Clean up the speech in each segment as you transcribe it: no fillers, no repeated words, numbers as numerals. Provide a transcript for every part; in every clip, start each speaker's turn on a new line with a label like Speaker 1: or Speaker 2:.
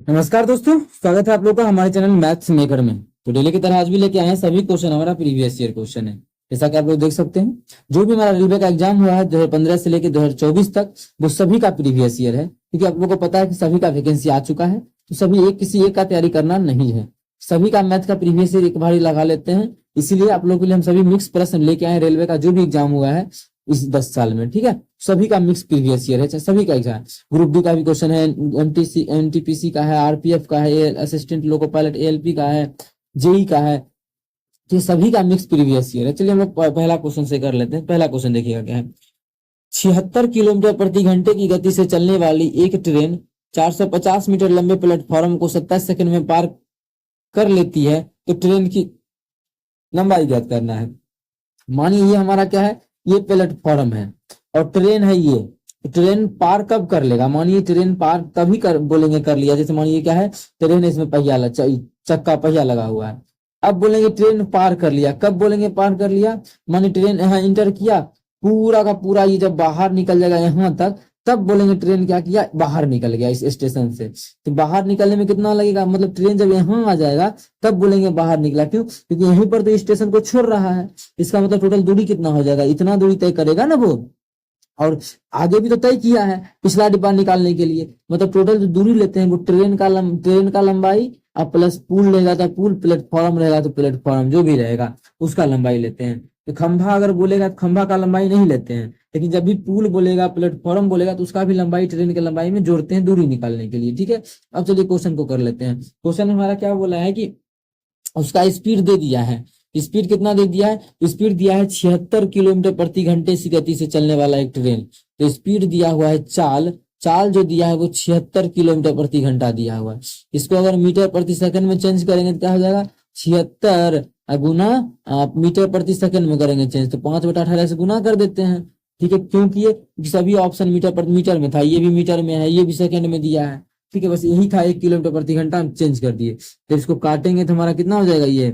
Speaker 1: नमस्कार दोस्तों, स्वागत है आप लोग का हमारे चैनल मैथ्स मेकर में। तो डेली की तरह आज भी लेके आए हैं सभी क्वेश्चन, हमारा प्रीवियस ईयर क्वेश्चन है। जैसा कि आप लोग देख सकते हैं, जो भी हमारा रेलवे का एग्जाम हुआ है 2015 से लेकर 2024 तक, वो सभी का प्रीवियस ईयर है। क्योंकि आप लोगों को पता है कि सभी का वैकेंसी आ चुका है, तो सभी किसी एक का तैयारी करना नहीं है। सभी का मैथ का प्रीवियस ईयर एक बार ही लगा लेते हैं। इसीलिए आप लोगों के लिए हम सभी मिक्स प्रश्न लेके आए रेलवे का जो भी एग्जाम हुआ है इस 10 साल में। ठीक है, सभी का मिक्स प्रीवियस ईयर है, सभी का एग्जाम। ग्रुप डी का भी क्वेश्चन है, एनटीपीसी का है, आरपीएफ का है, असिस्टेंट लोको पायलट एएलपी का है, जेई का है। ये सभी का मिक्स प्रीवियस ईयर है। चलिए हम लोग पहला क्वेश्चन से कर लेते हैं। पहला क्वेश्चन देखिएगा क्या है। 76 किलोमीटर प्रति घंटे की गति से चलने वाली एक ट्रेन 450 मीटर लंबे प्लेटफॉर्म को 27 सेकंड में पार कर लेती है, तो ट्रेन की लंबाई ज्ञात करना है। मानिए ये हमारा क्या है, ये प्लेटफॉर्म है और ट्रेन है ये। ट्रेन पार कब कर लेगा? मानिए ट्रेन पार तभी कर बोलेंगे कर लिया। जैसे मानिए क्या है, ट्रेन इसमें पहिया चक्का पहिया लगा हुआ है। अब बोलेंगे ट्रेन पार कर लिया। कब बोलेंगे पार कर लिया? मानिए ट्रेन यहाँ इंटर किया, पूरा का पूरा ये जब बाहर निकल जाएगा यहाँ तक, तब बोलेंगे ट्रेन क्या किया, बाहर निकल गया इस स्टेशन से। तो बाहर निकलने में कितना लगेगा? मतलब ट्रेन जब यहाँ आ जाएगा तब बोलेंगे बाहर निकला। क्यों? क्योंकि यहीं पर तो स्टेशन को छोड़ रहा है। इसका मतलब टोटल दूरी कितना हो जाएगा, इतना दूरी तय करेगा ना वो। और आगे भी तो तय किया है पिछला डिब्बा निकालने के लिए। मतलब टोटल जो दूरी लेते हैं वो ट्रेन का लंबाई और प्लस पुल रहेगा तो पुल, प्लेटफॉर्म रहेगा तो प्लेटफॉर्म, जो भी रहेगा उसका लंबाई लेते हैं। तो खंभा अगर बोलेगा तो खंभा का लंबाई नहीं लेते हैं, लेकिन जब भी पुल बोलेगा, प्लेटफॉर्म बोलेगा, तो उसका भी लंबाई ट्रेन की लंबाई में जोड़ते हैं दूरी निकालने के लिए। ठीक है, अब चलिए क्वेश्चन को कर लेते हैं। क्वेश्चन हमारा क्या बोला है कि उसका स्पीड दे दिया है। स्पीड कितना दे दिया है? स्पीड दिया है 76 किलोमीटर प्रति घंटे की गति से चलने वाला एक ट्रेन। तो स्पीड दिया हुआ है चाल जो दिया है वो 76 किलोमीटर प्रति घंटा दिया हुआ है। इसको अगर मीटर प्रति सेकंड में चेंज करेंगे तो क्या हो जाएगा? 76 गुना मीटर प्रति सेकंड में करेंगे चेंज, तो 5/18 से गुना कर देते हैं। ठीक है, क्योंकि ये सभी ऑप्शन मीटर में था, ये भी मीटर में है, ये भी सेकंड में दिया है। ठीक है, बस यही था, 1 किलोमीटर प्रति घंटा हम चेंज कर दिए। फिर इसको काटेंगे तो हमारा कितना हो जाएगा? ये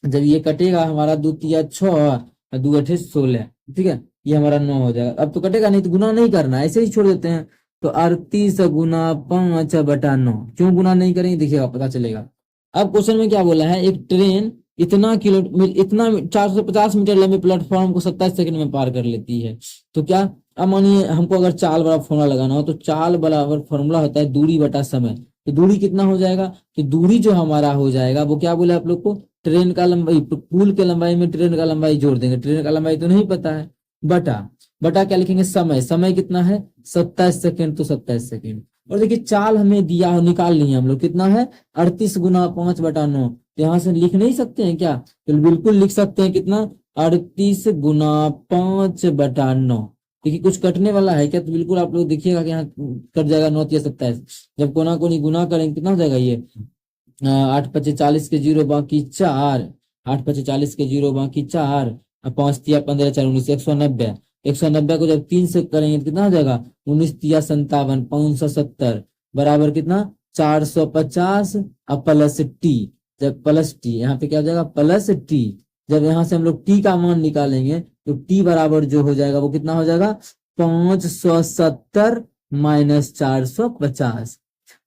Speaker 1: जब ये कटेगा हमारा 2 तिया 6 और 2 8 16। ठीक है, ये हमारा 9 हो जाएगा। अब तो कटेगा नहीं तो गुना नहीं करना, ऐसे ही छोड़ देते हैं। तो 38 गुना 5/9। क्यों गुना नहीं करेंगे देखिएगा, पता चलेगा। अब क्वेश्चन में क्या बोला है, एक ट्रेन इतना 450 मीटर लंबे प्लेटफॉर्म को 27 सेकंड में पार कर लेती है। तो क्या, अब मानिए हमको अगर चाल बराबर फॉर्मूला लगाना हो, तो चाल बराबर फॉर्मूला होता है दूरी बटा समय। तो दूरी कितना हो जाएगा? कि दूरी जो हमारा हो जाएगा वो क्या बोले आप लोग को, ट्रेन का लंबाई, पुल के लंबाई में ट्रेन का लंबाई जोड़ देंगे। ट्रेन का लंबाई तो नहीं पता है, बटा क्या लिखेंगे? समय कितना है? 27 सेकेंड, तो 27 सेकेंड। और देखिए चाल हमें दिया हो, निकाल लिए हम लोग, कितना है? 38 गुना 5/9। तो यहाँ से लिख नहीं सकते हैं क्या? तो बिल्कुल लिख सकते हैं। कितना? 38 गुना 5/9। देखिए कुछ कटने वाला है क्या? तो बिल्कुल आप लोग देखिएगा कि यहाँ कट जाएगा 9 या 27। जब कोना कोनी गुना करेंगे कितना हो जाएगा? ये 8 5 40 के 0 बाकी 4, 8 5 40 के 0 बाकी 4, 5 तिया 15 4 19, 190। 190 को जब 3 से करेंगे तो कितना हो जाएगा? 19 तिया 57, 570 बराबर कितना? 450 और प्लस टी। जब प्लस टी, यहाँ पे क्या हो जाएगा? Plus T. जब यहाँ से हम लोग टी का मान निकालेंगे तो टी बराबर जो हो जाएगा वो कितना हो जाएगा? 570 माइनस 450।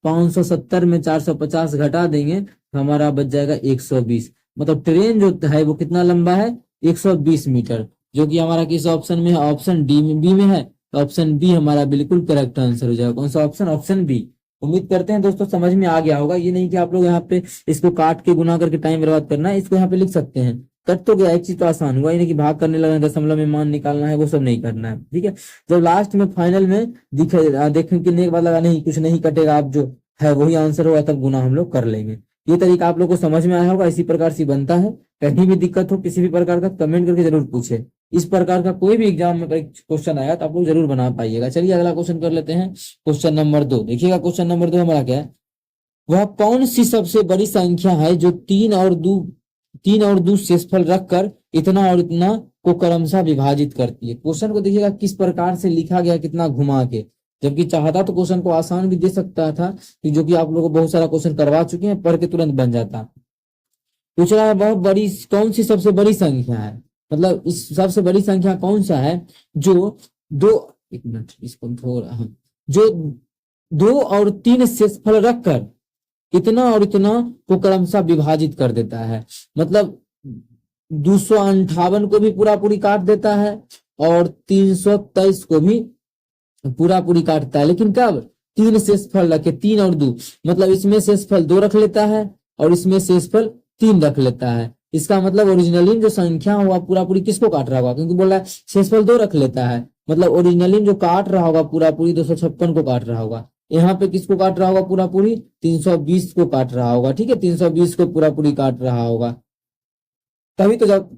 Speaker 1: 570 में 450 घटा देंगे तो हमारा बच जाएगा 120। मतलब ट्रेन जो है वो कितना लंबा है? 120 मीटर, जो कि हमारा किस ऑप्शन में है? ऑप्शन डी में, बी में है। तो ऑप्शन बी हमारा बिल्कुल करेक्ट आंसर हो जाएगा। कौन सा ऑप्शन? Option B. उम्मीद करते हैं दोस्तों समझ में आ गया होगा। ये नहीं कि आप लोग यहाँ पे इसको काट के गुना करके टाइम बर्बाद करना है, इसको यहाँ पे लिख सकते हैं। कट तो गया, एक चीज तो आसान हुआ, नहीं कि भाग करने लगा, दशमलव में मान निकालना है, वो सब नहीं करना है। ठीक है, जब लास्ट में फाइनल में देखने के बाद लगा नहीं कुछ नहीं कटेगा, आप जो है वही आंसर होगा, तब गुना हम लोग कर लेंगे। ये तरीका आप लोग को समझ में आया होगा। इसी प्रकार से बनता है। कहीं भी दिक्कत हो किसी भी प्रकार का, कमेंट करके जरूर पूछे। इस प्रकार का कोई भी एग्जाम में क्वेश्चन आया तो आप लोग जरूर बना पाइएगा। चलिए अगला क्वेश्चन कर लेते हैं। क्वेश्चन नंबर 2 देखिएगा। क्वेश्चन नंबर 2 हमारा क्या है, वह कौन सी सबसे बड़ी संख्या है जो 3 और 2 शेषफल रखकर इतना और इतना को क्रमशः विभाजित करती है। क्वेश्चन को देखिएगा किस प्रकार से लिखा गया, कितना घुमा के। जबकि चाहता तो क्वेश्चन को आसान भी दे सकता था, कि जो कि आप लोगों को बहुत सारा क्वेश्चन करवा चुके हैं, पढ़ के तुरंत बन जाता। पूछ रहा है बहुत बड़ी कौन सी सबसे बड़ी संख्या है, मतलब इस सबसे बड़ी संख्या कौन सा है जो दो, एक मिनट इसको थोड़ा, जो 2 और 3 शेषफल रखकर इतना और इतना को क्रमशः विभाजित कर देता है। मतलब 258 को भी पूरा पूरी काट देता है और 323 को भी पूरा पूरी काटता है, लेकिन कब? 3 शेषफल रखे, 3 और 2, मतलब इसमें शेषफल 2 रख लेता है और इसमें शेषफल 3 रख लेता है। इसका मतलब ओरिजिनली जो संख्या हुआ पूरा पूरी किसको काट रहा होगा, क्योंकि बोल रहा है शेषफल 2 रख लेता है, मतलब ओरिजिनली जो काट रहा होगा पूरा पूरी 256 को काट रहा होगा। यहाँ पे किसको काट रहा होगा पूरा पूरी? 320 को काट रहा होगा। ठीक है, 320 को पूरा पूरी काट रहा होगा। तभी तो जब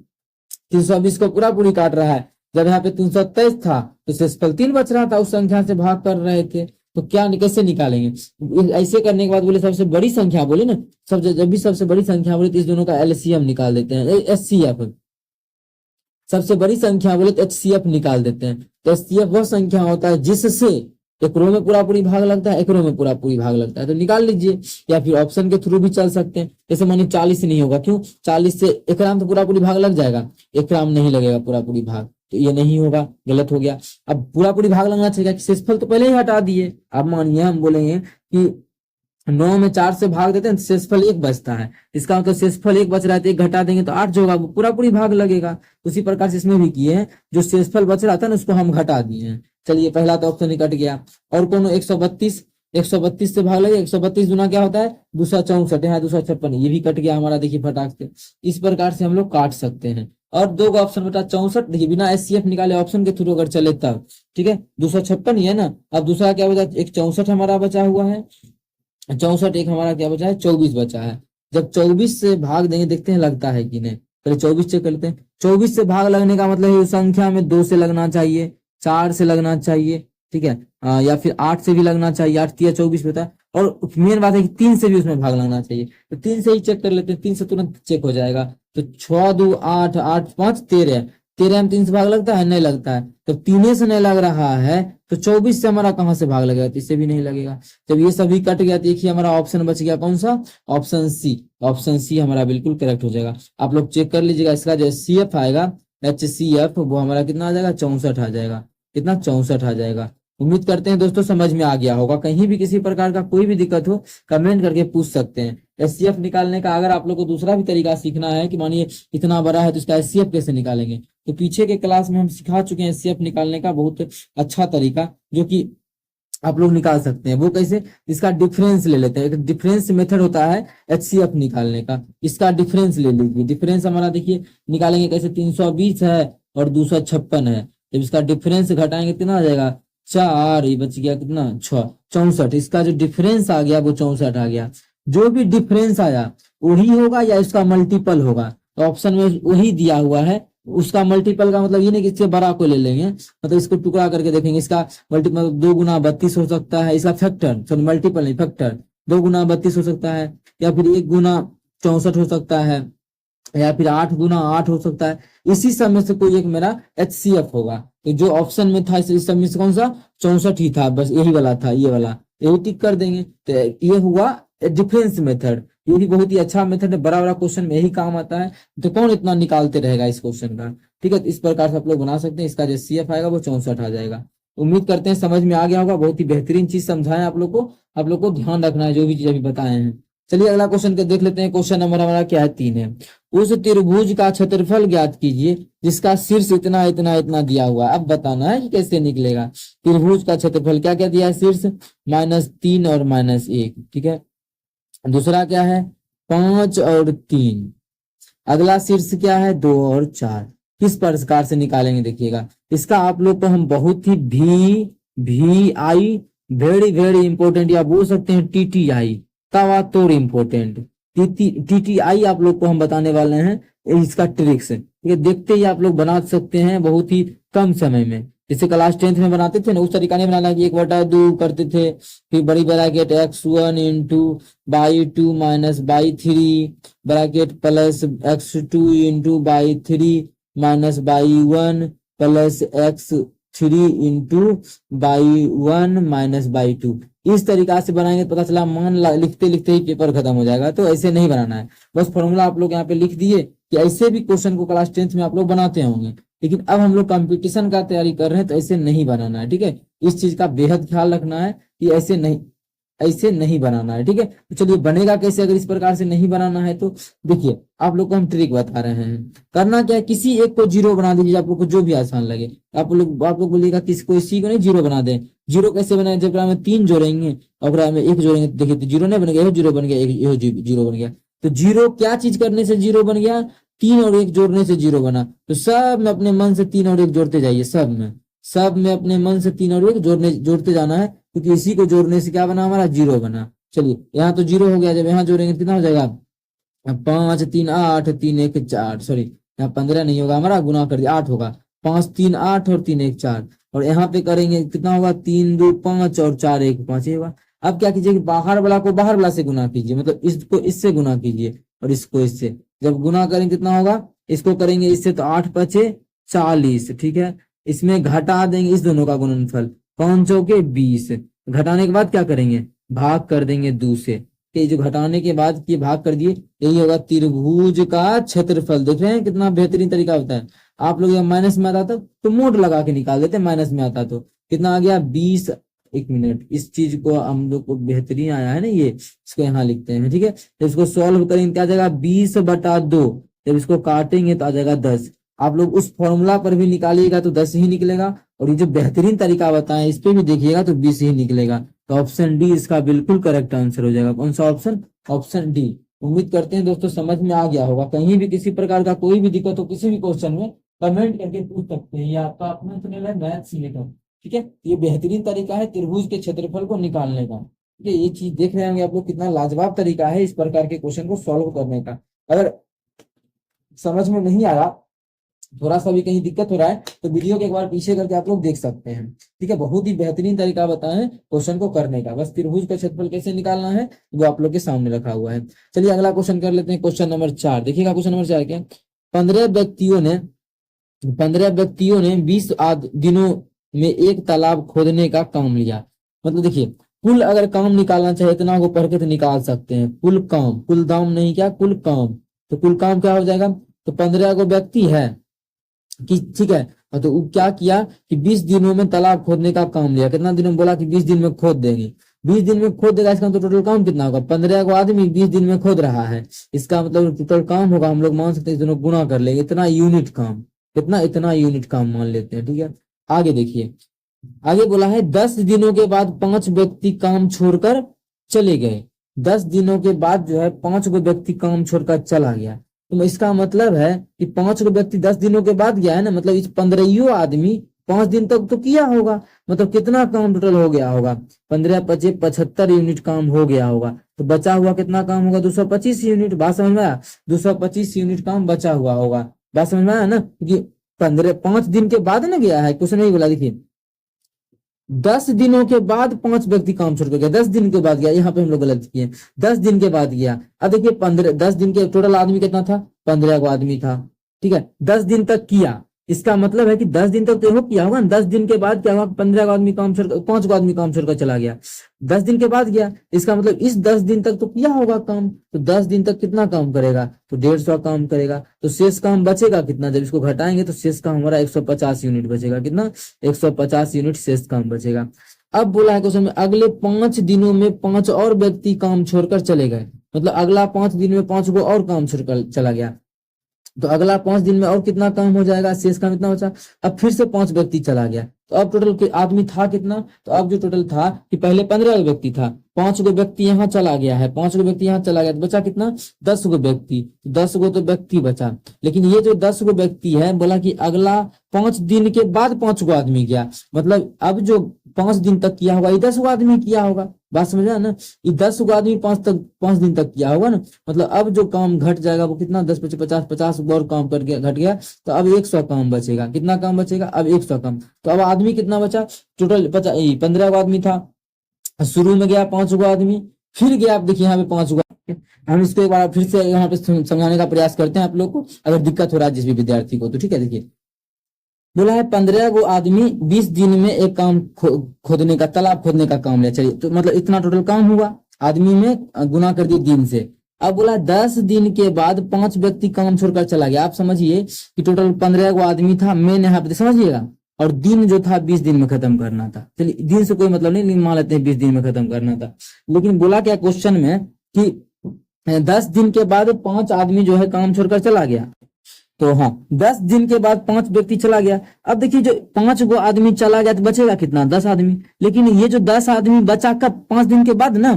Speaker 1: 320 को पूरा पूरी काट रहा है, जब यहाँ पे 323 था तो शेषफल 3 बच रहा था, उस संख्या से भाग कर रहे थे, तो क्या कैसे निकालेंगे? ऐसे करने के बाद बोले सबसे बड़ी संख्या बोले ना, जब भी सबसे बड़ी संख्या बोले तो इस दोनों का एलसीएम निकाल देते हैं, एचसीएफ। सबसे बड़ी संख्या बोले तो एचसीएफ निकाल देते हैं। तो एचसीएफ वह संख्या होता है जिससे एक रो में पूरा पूरी भाग लगता है, एक रो में पूरा पूरी भाग लगता है, तो निकाल लीजिए। या फिर ऑप्शन के थ्रू भी चल सकते हैं। जैसे मानिए 40 नहीं होगा, क्यों? 40 से एक राम तो पूरा पूरी भाग लग जाएगा, एक राम नहीं लगेगा पूरा पूरी भाग, तो ये नहीं होगा, गलत हो गया। अब पूरा पूरी भाग लगना चाहिए, शेषफल तो पहले ही हटा दिए। अब मानिए हम बोलेंगे कि 9 में 4 से भाग देते हैं, शेषफल 1 बचता है, इसका मतलब शेषफल 1 बच रहा है तो 1 घटा देंगे तो 8 जो होगा वो पूरा पूरी भाग लगेगा। उसी प्रकार से इसमें भी किए हैं, जो शेषफल बच रहा था ना उसको हम घटा दिए हैं। चलिए पहला तो ऑप्शन ही कट गया। और कौन? 132 से भाग लगे, 132 गुना क्या होता है? 264, यहाँ 256, ये भी कट गया हमारा, देखिए फटाक से। इस प्रकार से हम लोग काट सकते हैं। और 2 का ऑप्शन बता 64, देखिए बिना एचसीएफ निकाले ऑप्शन के थ्रू अगर चले तब, ठीक है, 256 ही है ना। अब दूसरा क्या बचा? एक 64 हमारा बचा हुआ है, 64, एक हमारा क्या बचा है? 24 बचा है। जब 24 से भाग देंगे, देखते हैं लगता है कि नहीं, पहले 24 चेक कर लेते हैं। 24 से भाग लगने का मतलब है संख्या में 2 से लगना चाहिए, 4 से लगना चाहिए, ठीक है, या फिर 8 से भी लगना चाहिए, 8 या 24 होता है। और मेन बात है कि 3 से भी उसमें भाग लगना चाहिए, तो 3 से ही चेक कर लेते हैं, 3 से तुरंत चेक हो जाएगा। तो 6 2 8 8 5 13, 13 में 3 से भाग लगता है? नहीं लगता है। तो 3 से नहीं लग रहा है तो 24 से हमारा कहां से भाग लगेगा? तो इससे भी नहीं लगेगा। जब ये सभी कट गया, देखिए हमारा ऑप्शन बच गया कौन सा? Option C. ऑप्शन सी हमारा बिल्कुल करेक्ट हो जाएगा। आप लोग चेक कर लीजिएगा, इसका जो CF आएगा HCF वो हमारा कितना आ जाएगा? 64 आ जाएगा। कितना? 64 आ जाएगा। उम्मीद करते हैं दोस्तों समझ में आ गया होगा। कहीं भी किसी प्रकार का कोई भी दिक्कत हो कमेंट करके पूछ सकते हैं। एचसीएफ निकालने का अगर आप लोग को दूसरा भी तरीका सीखना है कि मानिए इतना बड़ा है तो इसका एचसीएफ कैसे निकालेंगे, तो पीछे के क्लास में हम सिखा चुके हैं एचसीएफ निकालने का बहुत अच्छा तरीका, जो कि आप लोग निकाल सकते हैं। वो कैसे? इसका डिफरेंस ले लेते हैं। एक डिफरेंस मेथड होता है एचसीएफ निकालने का, इसका डिफरेंस ले लीजिए। डिफरेंस हमारा देखिए निकालेंगे कैसे? 320 है और 256 है, जब इसका डिफरेंस घटाएंगे कितना आ जाएगा? 4, ये बच गया कितना? 6, 64। इसका जो डिफरेंस आ गया वो 64 आ गया। जो भी डिफरेंस आया वही होगा या इसका मल्टीपल होगा, तो ऑप्शन में वही दिया हुआ है। उसका मल्टीपल का मतलब ये नहीं कि इससे बड़ा को ले लेंगे, मतलब इसको टुकड़ा करके देखेंगे। इसका मल्टीपल 2 गुना 32 हो सकता है, इसका फैक्टर, सॉरी मल्टीपल नहीं फैक्टर, 2 गुना 32 हो सकता है, या फिर 1 गुना 64 हो सकता है, या फिर 8 गुना 8 हो सकता है। इसी सब में से कोई एक मेरा HCF होगा। तो जो ऑप्शन में था इस सब में से कौन सा? 64 ही था, बस यही वाला था, ये वाला, यही टिक कर देंगे। तो ये हुआ डिफरेंस मेथड। ये भी बहुत ही अच्छा मेथड है, बड़ा बड़ा क्वेश्चन में यही काम आता है। तो कौन इतना निकालते रहेगा इस क्वेश्चन का, ठीक है। तो इस प्रकार से आप लोग बना सकते हैं। इसका जो CF आएगा वो 64 आ जाएगा। उम्मीद करते हैं समझ में आ गया होगा। बहुत ही बेहतरीन चीज समझाएं आप लोग को, आप लोग को ध्यान रखना है जो भी चीज अभी बताए हैं। चलिए अगला क्वेश्चन को देख लेते हैं। क्वेश्चन नंबर हमारा क्या है? 3 है। उस त्रिभुज का क्षेत्रफल ज्ञात कीजिए जिसका शीर्ष इतना इतना इतना दिया हुआ है। अब बताना है कि कैसे निकलेगा। त्रिभुज का क्षेत्रफल क्या क्या दिया है? शीर्ष -3 और -1, ठीक है। दूसरा क्या है? 5 और 3। अगला शीर्ष क्या है? 2 और 4। किस प्रकार से निकालेंगे देखिएगा। इसका आप लोग को हम बहुत ही VI वेरी वेरी इंपॉर्टेंट, या बोल सकते हैं TTI तवा तोड़ इम्पोर्टेंट। TTI आप लोग को हम बताने वाले हैं इसका ट्रिक्स, ठीक है। देखते ही आप लोग बना सकते हैं बहुत ही कम समय में। जैसे क्लास 10th में बनाते थे ना, उस तरीका नहीं बनाना कि 1/2 करते थे, फिर बड़ी bracket x1 into by2 minus by3 bracket plus x2 into by3 minus by1 plus x3 into by1 minus by2। इस तरीका से बनाएंगे तो पता चला मान लिखते लिखते ही पेपर खत्म हो जाएगा। तो ऐसे नहीं बनाना है। बस फॉर्मूला आप लोग यहाँ पे लिख दिए कि ऐसे भी क्वेश्चन को क्लास 10th में आप लोग बनाते होंगे, लेकिन अब हम लोग कंपटीशन का तैयारी कर रहे हैं तो ऐसे नहीं बनाना है, ठीक है। इस चीज का बेहद ख्याल रखना है कि ऐसे नहीं ऐसे नहीं बनाना है, ठीक है। तो चलिए बनेगा कैसे अगर इस प्रकार से नहीं बनाना है तो देखिए आप लोग को हम ट्रिक बता रहे हैं। करना क्या है, किसी एक को जीरो बना दीजिए, आप लोग को जो भी आसान लगे। आप लोग बोलिएगा किसी को इसी को नहीं जीरो बना दें। जीरो कैसे बनाए, जब में 3 जोड़ेंगे और में 1 जोड़ेंगे, देखिए तो जीरो नहीं बन गया, यह जीरो बन गया, यह जीरो बन गया। तो जीरो क्या चीज करने से जीरो बन गया, 3 और 1 जोड़ने से जीरो बना। तो सब में अपने मन से 3 और 1 जोड़ते जाइए, सब में अपने मन से 3 और 1 जोड़ते जाना है, क्योंकि इसी को जोड़ने से क्या बना, हमारा जीरो बना। चलिए यहाँ तो जीरो हो गया, जब यहाँ जोड़ेंगे कितना हो जाएगा, 5 3 8 3 1 4, सॉरी यहाँ 15 नहीं होगा, हमारा गुना कर दिया 8 होगा, 5 3 8 और 3 1 4, और यहाँ पे करेंगे कितना होगा, 3 2 5 और 4 1 5 होगा। अब क्या कीजिए कि बाहर वाला को बाहर वाला से गुना कीजिए, मतलब इसको इससे गुना कीजिए और इसको इससे। जब गुना करेंगे कितना होगा, इसको करेंगे इससे तो 8 5 40, ठीक है। इसमें घटा देंगे इस दोनों का गुणनफल, 5 चौके 20, घटाने के बाद क्या करेंगे, भाग कर देंगे 2 से। कि जो घटाने के बाद ये भाग कर दिए, यही होगा त्रिभुज का क्षेत्रफल। देख रहे हैं कितना बेहतरीन तरीका होता है। आप लोग माइनस में आता तो मोड लगा के निकाल देते, माइनस में आता तो कितना आ गया 20। एक मिनट, इस चीज को हम लोग को बेहतरीन आया है ना, ये इसको यहाँ लिखते हैं, ठीक है। जब इसको सॉल्व करेंगे क्या आ जाएगा 20/2, जब इसको काटेंगे तो आ जाएगा 10। आप लोग उस फॉर्मूला पर भी निकालिएगा तो 10 ही निकलेगा, और ये जो बेहतरीन तरीका बताएं इस पे भी देखिएगा तो 20 ही निकलेगा। तो ऑप्शन डी इसका बिल्कुल करेक्ट आंसर हो जाएगा। कौन सा ऑप्शन, ऑप्शन डी। उम्मीद करते हैं दोस्तों समझ में आ गया होगा। कहीं भी किसी प्रकार का कोई भी दिक्कत हो किसी भी क्वेश्चन में कमेंट करके पूछ सकते हैं। ये आपका अपना चैनल है मैथ्स मेकर, ठीक है। ये बेहतरीन तरीका है त्रिभुज के क्षेत्रफल को निकालने का, ठीक है। ये चीज देख रहे होंगे आप लोग, कितना लाजवाब तरीका है इस प्रकार के क्वेश्चन को सॉल्व करने का। अगर समझ में नहीं आया, थोड़ा सा भी कहीं दिक्कत हो रहा है तो वीडियो के एक बार पीछे करके आप लोग देख सकते हैं, ठीक है। बहुत ही बेहतरीन तरीका बताएं क्वेश्चन को करने का। बस त्रिभुज का क्षेत्रफल कैसे निकालना है वो आप लोग के सामने रखा हुआ है। चलिए अगला क्वेश्चन कर लेते हैं, क्वेश्चन नंबर 4। देखिएगा क्वेश्चन नंबर 4 क्या, 15 व्यक्तियों ने 20 दिनों में एक तालाब खोदने का काम लिया। मतलब देखिए कुल अगर काम निकालना चाहे इतना को पढ़ के तो निकाल सकते हैं, कुल काम, कुल दाम नहीं, क्या कुल काम। तो कुल काम क्या हो जाएगा, तो 15 को व्यक्ति है कि, ठीक है। तो वो क्या किया कि 20 दिनों में तालाब खोदने का काम लिया। कितना दिनों में, बोला कि 20 दिन में खोद देंगे। 20 दिन में खोद देगा, इसका तो टोटल काम कितना होगा, 15 को आदमी 20 दिन में खोद रहा है, इसका मतलब टोटल काम होगा, हम लोग मान सकते हैं दोनों गुना कर लेंगे, इतना यूनिट काम, कितना, इतना यूनिट काम मान लेते हैं, ठीक है। आगे देखिए, आगे बोला है 10 दिनों के बाद 5 व्यक्ति काम छोड़कर चले गए। 10 दिनों के बाद जो है 5 गो व्यक्ति काम छोड़कर चला गया। तो इसका मतलब है कि 5 गो व्यक्ति 10 दिनों के बाद गया है ना, मतलब इस 15 आदमी 5 दिन तक तो किया होगा, मतलब कितना काम टोटल हो गया होगा, 15 5 75 यूनिट काम हो गया होगा। तो बचा हुआ कितना काम होगा, 225 यूनिट। बात समझ में आया, 225 यूनिट काम बचा हुआ होगा। बात समझ में आया ना, क्योंकि 5 दिन के बाद ना गया है, कुछ नहीं बोला। देखिए 10 दिनों के बाद 5 व्यक्ति काम छोड़ कर गया, 10 दिन के बाद गया, यहाँ पे हम लोग गलत किए, 10 दिन के बाद गया। अब देखिए 10 दिन के टोटल आदमी कितना था, 15 को आदमी था, ठीक है। 10 दिन तक किया, इसका मतलब है कि 10 दिन तक तो किया होगा, 10 दिन के बाद क्या हुआ, 15 को आदमी काम छोड़, 5 को आदमी काम छोड़कर चला गया, 10 दिन के बाद गया, इसका मतलब इस 10 दिन तक तो किया होगा काम। तो 10 दिन तक कितना काम करेगा, तो 150 काम करेगा। तो शेष काम बचेगा कितना, जब इसको घटाएंगे तो शेष काम हमारा 150 यूनिट बचेगा। कितना, 150 यूनिट शेष काम बचेगा। अब बोला है क्वेश्चन में अगले 5 दिनों में 5 और व्यक्ति काम छोड़कर चले गए, मतलब अगला 5 दिन में 5 को और काम छोड़कर चला गया। तो अगला 5 दिन में और कितना काम हो जाएगा, शेष काम इतना बचा। अब फिर से 5 व्यक्ति चला गया, तो अब टोटल आदमी था कितना, तो अब जो टोटल था कि पहले 15 व्यक्ति था, 5 गो व्यक्ति यहाँ चला गया है, 5 गो व्यक्ति यहाँ चला गया, तो बचा कितना, 10 गो व्यक्ति। 10 गो तो व्यक्ति बचा, लेकिन ये जो 10 गो व्यक्ति है बोला कि अगला 5 दिन के बाद 5 गो आदमी गया, मतलब अब जो 5 दिन तक किया होगा ये 10 गो आदमी किया होगा। बात समझ ना, ये 10 गो आदमी 5 दिन तक किया होगा ना, मतलब अब जो काम घट जाएगा वो कितना, 10 50 50 और काम करके घट गया, तो अब 100 काम बचेगा। कितना काम बचेगा, अब 100 काम। तो अब आदमी कितना बचा, टोटल 15 गो आदमी था, शुरू में गया 5 गो आदमी, फिर गया, आप देखिए यहाँ पे 5 गो। हम इसको एक बार फिर से यहाँ पे समझाने का प्रयास करते हैं आप लोग को, अगर दिक्कत हो रहा है जिस भी विद्यार्थी को, तो ठीक है। देखिए बोला है 15 गो आदमी 20 दिन में एक काम खोदने का, तालाब खोदने का काम लिया। चलिए तो मतलब इतना टोटल काम हुआ, आदमी में गुना कर दिए दिन से। अब बोला 10 दिन के बाद 5 व्यक्ति काम छोड़कर चला गया। आप समझिए कि टोटल 15 गो आदमी था, मैंने यहाँ पे समझिएगा और दिन जो था 20 दिन में खत्म करना था। चलिए दिन से कोई मतलब नहीं, लेकिन मान लेते हैं 20 दिन में खत्म करना था। लेकिन बोला क्या क्वेश्चन में कि 10 दिन के बाद 5 आदमी जो है काम छोड़कर चला गया। तो हाँ, 10 दिन के बाद 5 व्यक्ति चला गया। अब देखिए जो 5 गो आदमी चला गया तो बचेगा कितना, 10 आदमी। लेकिन ये जो 10 आदमी बचा कब, 5 दिन के बाद ना,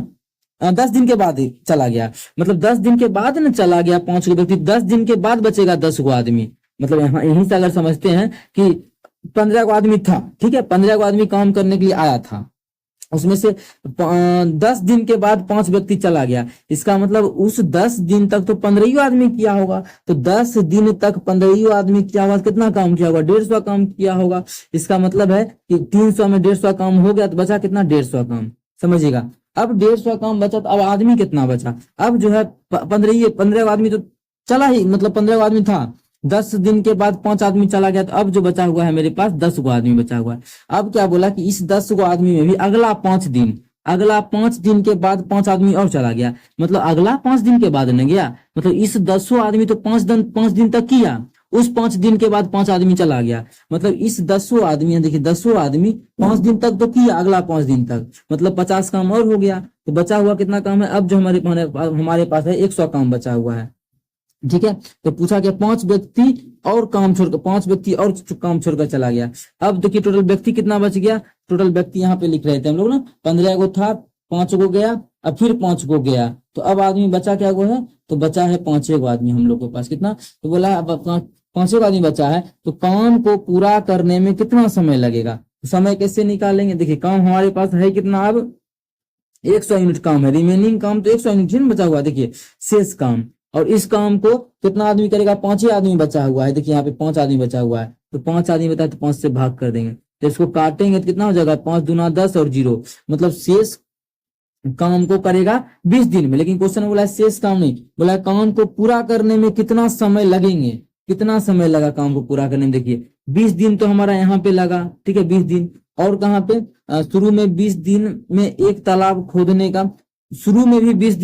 Speaker 1: 10 दिन के बाद ही चला गया, मतलब 10 दिन के बाद ना चला गया 5 गो व्यक्ति, 10 दिन के बाद बचेगा 10 गो आदमी। मतलब यहाँ यहीं से अगर समझते हैं कि 15 गो आदमी था, ठीक है, 15 गो आदमी काम करने के लिए आया था, उसमें से 10 दिन के बाद 5 व्यक्ति चला गया। इसका मतलब उस 10 दिन तक तो 15 आदमी किया होगा। तो 10 दिन तक 15 आदमी किया होगा, कितना काम किया होगा, 150 काम किया होगा। इसका मतलब है कि 300 में 150 काम हो गया, तो बचा कितना, 150 काम। समझिएगा, अब 150 काम बचा, तो अब आदमी कितना बचा। अब जो है 15 आदमी तो चला ही, मतलब 15 आदमी था, 10 दिन के बाद 5 आदमी चला गया, तो अब जो बचा हुआ है मेरे पास 10 गो आदमी बचा हुआ है। अब क्या बोला कि इस 10 गो आदमी में भी अगला 5 दिन के बाद 5 आदमी और चला गया, मतलब अगला 5 दिन के बाद न गया, मतलब इस 10 आदमी तो 5 दिन तक किया, उस 5 दिन के बाद 5 आदमी चला गया, मतलब इस 10 आदमी, देखिए 10 आदमी 5 दिन तक तो किया, अगला 5 दिन तक, मतलब 50 काम और हो गया। तो बचा हुआ कितना काम है, अब जो हमारे पास है 100 काम बचा हुआ है। ठीक है, तो पूछा गया 5 व्यक्ति और काम छोड़कर, 5 व्यक्ति और काम छोड़कर चला गया। अब देखिए टोटल व्यक्ति कितना बच गया, टोटल व्यक्ति यहाँ पे लिख रहे थे हम लोग ना, 15 गो था, 5 गो गया, अब फिर 5 गो गया, तो अब आदमी बचा क्या गो है, तो बचा है 5 गो आदमी हम लोग के पास। कितना, तो बोला अब 5 गो आदमी बचा है, तो काम को पूरा करने में कितना समय लगेगा, समय कैसे निकालेंगे। देखिए काम हमारे पास है कितना, अब 100 यूनिट काम है, रिमेनिंग काम तो 100 यूनिट बचा हुआ है, देखिए शेष काम। और इस काम को कितना आदमी करेगा, 5 ही आदमी बचा हुआ है, देखिए यहाँ पे 5 आदमी बचा हुआ है, तो 5 आदमी बता है, तो 5 से भाग कर देंगे, तो इसको काटेंगे तो कितना हो जाएगा, 5 दूना 10 और 0, मतलब शेष काम को करेगा 20 दिन में। लेकिन क्वेश्चन में बोला है शेष काम नहीं, बोला है काम को पूरा करने में कितना समय लगेंगे, कितना समय लगा काम को पूरा करने में। देखिए 20 दिन तो हमारा यहाँ पे लगा, ठीक है 20 दिन, और कहाँ पे शुरू में 20 दिन में एक तालाब खोदने का, शुरू में भी 20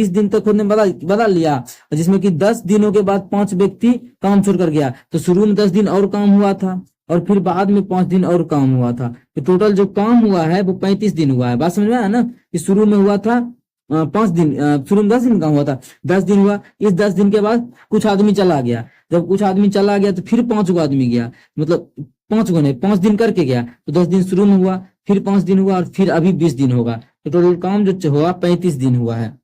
Speaker 1: दिन तक खोदने बदल लिया, जिसमें कि 10 दिनों के बाद 5 व्यक्ति काम छोड़कर गया, तो शुरू में 10 दिन और काम हुआ था, और फिर बाद में 5 दिन और काम हुआ था, तो टोटल जो काम हुआ है वो 35 दिन हुआ है। बात समझ में आया ना, कि शुरू में हुआ था 5 दिन, शुरू में 10 दिन काम हुआ था, 10 दिन हुआ, इस 10 दिन के बाद कुछ आदमी चला गया, जब कुछ आदमी चला गया तो फिर 5 गो आदमी गया, मतलब 5 गो नहीं 5 दिन करके गया, तो 10 दिन शुरू में हुआ, फिर 5 दिन हुआ, और फिर अभी 20 दिन होगा, तो टोटल काम जो हुआ 35 दिन हुआ है।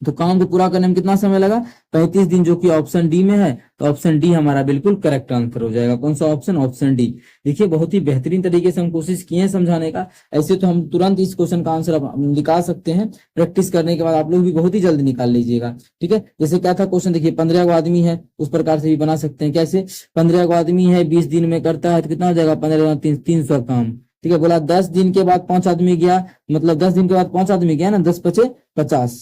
Speaker 1: तो काम को पूरा करने में कितना समय लगा, 35 दिन, जो कि ऑप्शन डी में है, तो ऑप्शन डी हमारा बिल्कुल करेक्ट आंसर हो जाएगा। कौन सा ऑप्शन, ऑप्शन डी। देखिए बहुत ही बेहतरीन तरीके से हम कोशिश किए हैं समझाने का। ऐसे तो हम तुरंत इस क्वेश्चन का आंसर निकाल सकते हैं, प्रैक्टिस करने के बाद आप लोग भी बहुत ही जल्दी निकाल लीजिएगा। ठीक है, जैसे क्या था क्वेश्चन, देखिए 15 गो आदमी है, उस प्रकार से भी बना सकते हैं। कैसे, 15 गो आदमी है, 20 दिन में करता है, तो कितना हो जाएगा, 15 300 काम। ठीक है, बोला 10 दिन के बाद 5 आदमी गया, मतलब 10 दिन के बाद 5 आदमी गया ना, 10 पचे 50,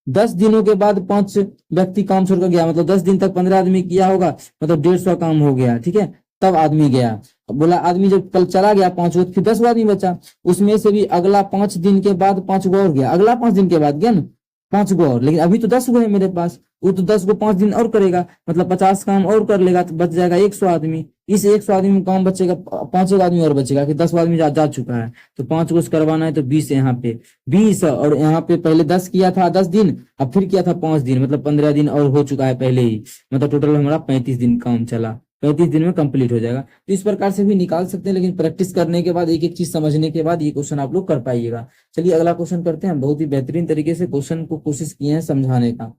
Speaker 1: 10 दिनों के बाद 5 व्यक्ति काम छोड़कर गया, मतलब 10 दिन तक 15 आदमी किया होगा, मतलब 150 काम हो गया। ठीक है, तब आदमी गया, बोला आदमी जब कल चला गया 5 गो, फिर 10 आदमी बचा, उसमें से भी अगला 5 दिन के बाद 5 गो और गया, अगला 5 दिन के बाद गया ना 5 गो और, लेकिन अभी तो 10 गो है मेरे पास, वो तो 10 गो 5 दिन और करेगा, मतलब 50 काम और कर लेगा, तो बच जाएगा 100 आदमी। इस 100 आदमी में काम बचेगा, 5 आदमी और बचेगा, कि 10 आदमी जा चुका है, तो 5 गो करवाना है, तो 20 यहाँ पे 20, और यहाँ पे पहले 10 किया था 10 दिन, अब फिर किया था 5 दिन, मतलब 15 दिन और हो चुका है पहले ही, मतलब टोटल हमारा 35 दिन काम चला, 35 दिन में कंप्लीट हो जाएगा। तो इस प्रकार से भी निकाल सकते हैं, लेकिन प्रैक्टिस करने के बाद, एक एक चीज समझने के बाद ये क्वेश्चन आप लोग कर पाइएगा। चलिए अगला क्वेश्चन करते हैं। बहुत ही बेहतरीन तरीके से क्वेश्चन को कोशिश किए हैं समझाने का।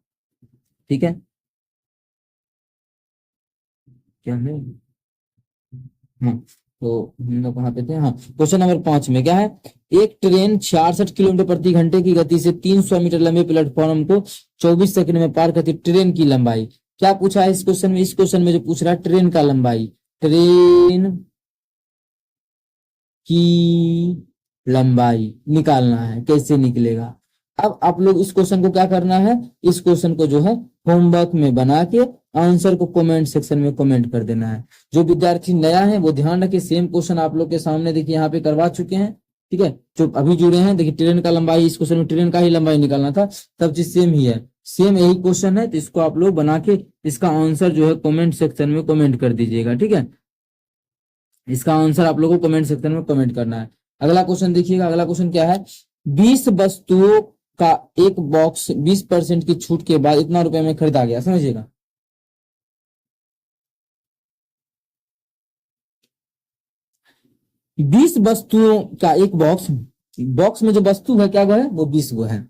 Speaker 1: ठीक है, क्या है, हाँ, तो हम लोग कहाँ पे थे, हाँ क्वेश्चन नंबर 5 में क्या है, एक ट्रेन 66 किलोमीटर प्रति घंटे की गति से 300 मीटर लंबे प्लेटफॉर्म को 24 सेकंड में पार करती, ट्रेन की लंबाई क्या पूछा है इस क्वेश्चन में। इस क्वेश्चन में जो पूछ रहा है ट्रेन का लंबाई, ट्रेन की लंबाई निकालना है, कैसे निकलेगा। अब आप लोग इस क्वेश्चन को क्या करना है, इस क्वेश्चन को जो है होमवर्क में बना के आंसर को कमेंट सेक्शन में कमेंट कर देना है। जो विद्यार्थी नया है वो ध्यान रखिए, सेम क्वेश्चन आप लोग के सामने देखिए यहाँ पे करवा चुके हैं। ठीक है, जो अभी जुड़े हैं देखिए ट्रेन का लंबाई, इस क्वेश्चन में ट्रेन का ही लंबाई निकालना था, सब चीज सेम ही है, सेम यही क्वेश्चन है, तो इसको आप लोग बना के इसका आंसर जो है कमेंट सेक्शन में कमेंट कर दीजिएगा। ठीक है, इसका आंसर आप लोगों को कमेंट सेक्शन में कमेंट करना है। अगला क्वेश्चन देखिएगा, अगला क्वेश्चन क्या है, 20 वस्तुओं का एक बॉक्स 20% की छूट के बाद इतना रुपए में खरीदा गया, समझिएगा। 20 वस्तुओं का एक बॉक्स, बॉक्स में जो वस्तु है क्या वो है, वो 20 गो है।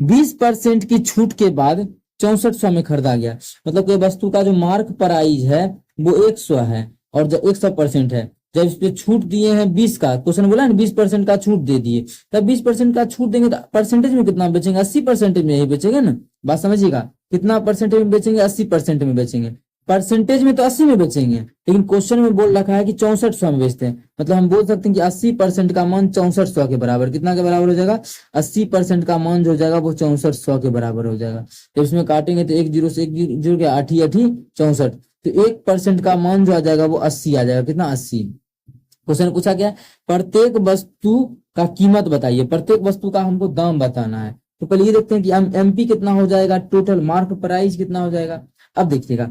Speaker 1: 20% की छूट के बाद 6400 में खरीदा गया, मतलब कि वस्तु का जो मार्क प्राइस है वो 100 है और जब 100% है, जब इस पे छूट दिए हैं 20 का, क्वेश्चन बोला ना 20% का छूट दे दिए, तब 20% का छूट देंगे तो परसेंटेज में कितना बेचेंगे, 80% में ही बेचेंगे ना, बात समझिएगा। कितना परसेंटेज में बेचेंगे, 80% में बेचेंगे। परसेंटेज में तो 80 में बेचेंगे, लेकिन क्वेश्चन में बोल रखा है कि 6400 में बेचते हैं, मतलब हम बोल सकते हैं कि 80% का मान 6400 के बराबर, कितना के बराबर हो जाएगा, 80% का मान जो हो जाएगा वो 6400 के बराबर हो जाएगा। तो इसमें काटेंगे तो 1 0 से 1 जुड़ गया, 8 8 64, तो 1% का मान जो आ जाएगा वो 80 आ जाएगा, कितना 80। क्वेश्चन पूछा गया प्रत्येक वस्तु का कीमत बताइए, प्रत्येक वस्तु का हमको दाम बताना है। तो पहले ये देखते हैं कि एमपी कितना हो जाएगा, टोटल मार्क प्राइस कितना हो जाएगा। अब देखिएगा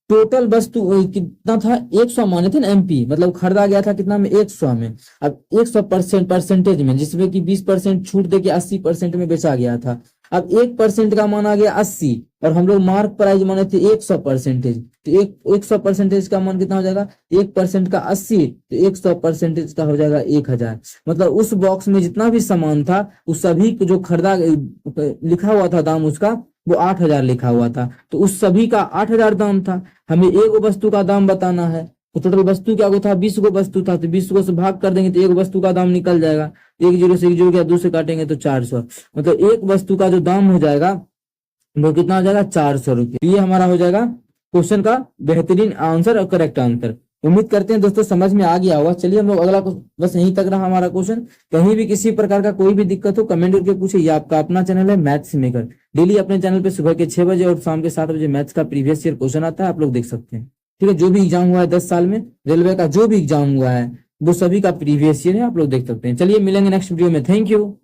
Speaker 1: टोटल वस्तु कितना था, 100 माने थे ना एमपी, मतलब खरीदा गया था कितना में, 100 में। अब 100% परसेंटेज में, जिसमें कि 20% छूट दे के 80% में बेचा गया था। अब 1% का मान आ गया 80 और हम लोग मार्क प्राइस माने थे 100%, तो 100% का मान कितना हो जाएगा, 1% का 80, तो 100% का हो जाएगा 1000। मतलब उस बॉक्स में जितना भी सामान था उस सभी को जो खरीदा लिखा हुआ था दाम उसका वो 8000 लिखा हुआ था, तो उस सभी का 8000 दाम था। हमें एक वस्तु का दाम बताना है, तो टोटल वस्तु क्या था, 20 गो वस्तु था, तो 20 गो से भाग कर देंगे तो एक वस्तु का दाम निकल जाएगा। 1 0 से 1 जुड़ गया, 2 से काटेंगे तो 400, मतलब एक वस्तु का जो दाम हो जाएगा वो कितना हो जाएगा, 400 रुपये। ये हमारा हो जाएगा क्वेश्चन का बेहतरीन आंसर और करेक्ट आंसर। उम्मीद करते हैं दोस्तों समझ में आ गया होगा। चलिए हम लोग अगला, बस यहीं तक रहा हमारा क्वेश्चन। कहीं भी किसी प्रकार का कोई भी दिक्कत हो कमेंट करके पूछिए। ये आपका अपना चैनल है मैथ्स मेकर, डेली अपने चैनल पे सुबह के 6 बजे और शाम के 7 बजे मैथ्स का प्रीवियस ईयर क्वेश्चन आता है, आप लोग देख सकते हैं। ठीक है, जो भी एग्जाम हुआ है 10 साल में, रेलवे का जो भी एग्जाम हुआ है वो सभी का प्रीवियस ईयर है, आप लोग देख सकते हैं। चलिए मिलेंगे नेक्स्ट वीडियो में, थैंक यू।